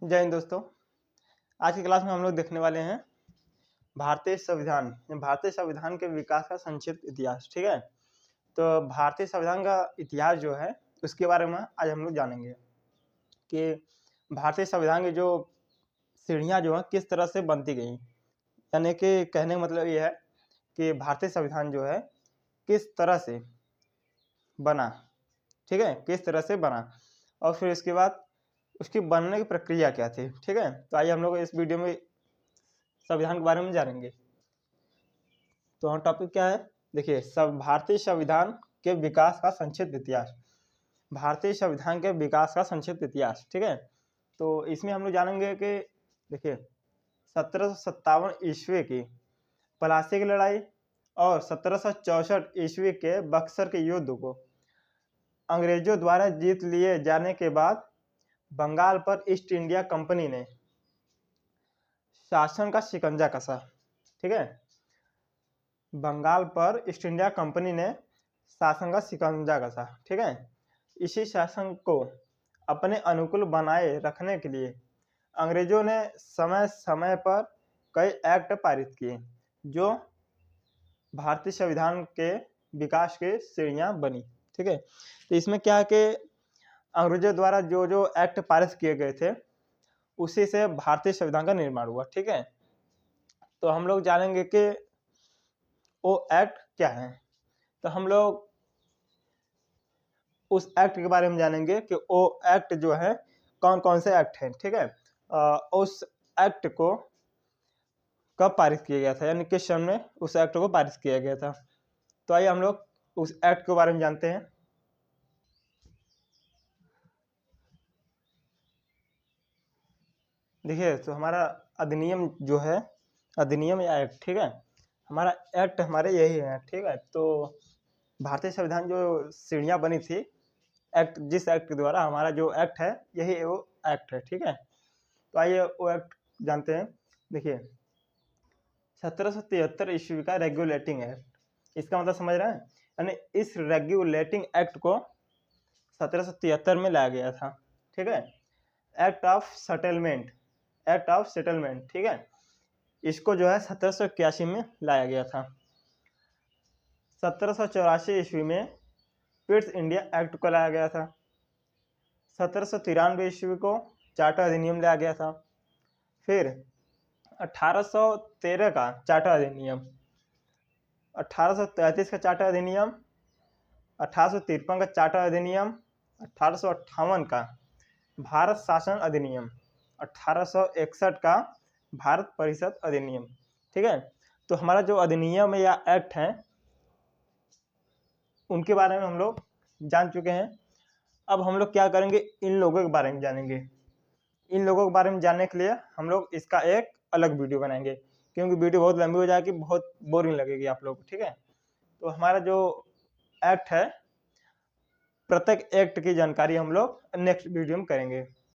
जय हिंद दोस्तों। आज की क्लास में हम लोग देखने वाले हैं भारतीय संविधान के विकास का संक्षिप्त इतिहास। ठीक है, तो भारतीय संविधान का इतिहास जो है उसके बारे में आज हम लोग जानेंगे कि भारतीय संविधान की जो सीढ़ियाँ जो है किस तरह से बनती गई। यानी कि कहने का मतलब ये है कि भारतीय संविधान जो है किस तरह से बना, ठीक है, किस तरह से बना और फिर इसके बाद उसकी बनने की प्रक्रिया क्या थी। ठीक है, तो आइए हम लोग इस वीडियो में संविधान के बारे में जानेंगे। तो हम टॉपिक क्या है, देखिए, सब भारतीय संविधान के विकास का संक्षिप्त इतिहास। भारतीय संविधान के विकास का संक्षिप्त इतिहास। ठीक है, तो इसमें हम लोग जानेंगे कि देखिए 1757 ईस्वी की प्लासी की लड़ाई और 1764 ईस्वी के बक्सर के युद्ध को अंग्रेजों द्वारा जीत लिए जाने के बाद बंगाल पर ईस्ट इंडिया कंपनी ने शासन का शिकंजा कसा। ठीक है, बंगाल पर ईस्ट इंडिया कंपनी ने शासन का शिकंजा कसा। ठीक है, इसी शासन को अपने अनुकूल बनाए रखने के लिए अंग्रेजों ने समय समय पर कई एक्ट पारित किए जो भारतीय संविधान के विकास के सीढ़ियां बनी। ठीक है, तो इसमें क्या है कि अंग्रेजों द्वारा जो जो एक्ट पारित किए गए थे उसी से भारतीय संविधान का निर्माण हुआ। ठीक है, तो हम लोग जानेंगे कि वो एक्ट क्या है। तो हम लोग उस एक्ट के बारे में जानेंगे कि वो एक्ट जो है कौन कौन से एक्ट हैं। ठीक है, उस एक्ट को कब पारित किया गया था, यानी किस सन में उस एक्ट को पारित किया गया था। तो आइए हम लोग उस एक्ट के बारे में जानते हैं। देखिए, तो हमारा अधिनियम जो है, अधिनियम या एक्ट, ठीक है, हमारा एक्ट हमारे यही है। ठीक है, तो भारतीय संविधान जो सीढ़ियाँ बनी थी, एक्ट, जिस एक्ट के द्वारा हमारा जो एक्ट है यही वो एक्ट है। ठीक है, तो आइए वो एक्ट जानते हैं। देखिए 1773 ईस्वी का रेगुलेटिंग एक्ट, इसका मतलब समझ रहे हैं, यानी इस रेगुलेटिंग एक्ट को 1773 में लाया गया था। ठीक है, act of settlement, act of settlement. ठीक है, इसको जो है 1781 में लाया गया था। 1784 ईस्वी में पिट्स इंडिया एक्ट को लाया गया था। 1793 ईस्वी को चार्टर अधिनियम लाया गया था। फिर 1813 का चार्टर अधिनियम, 1833 का चार्टर अधिनियम, 1853 का चार्टर अधिनियम, 1858 का भारत शासन अधिनियम, 1861 का भारत परिषद अधिनियम। ठीक है, तो हमारा जो अधिनियम या एक्ट है उनके बारे में हम लोग जान चुके हैं। अब हम लोग क्या करेंगे, इन लोगों के बारे में जानेंगे। इन लोगों के बारे में जानने के लिए हम लोग इसका एक अलग वीडियो बनाएंगे, क्योंकि वीडियो बहुत लंबी हो जाएगी, बहुत बोरिंग लगेगी आप लोग को। ठीक है, तो हमारा जो एक्ट है, प्रत्येक एक्ट की जानकारी हम लोग नेक्स्ट वीडियो में करेंगे।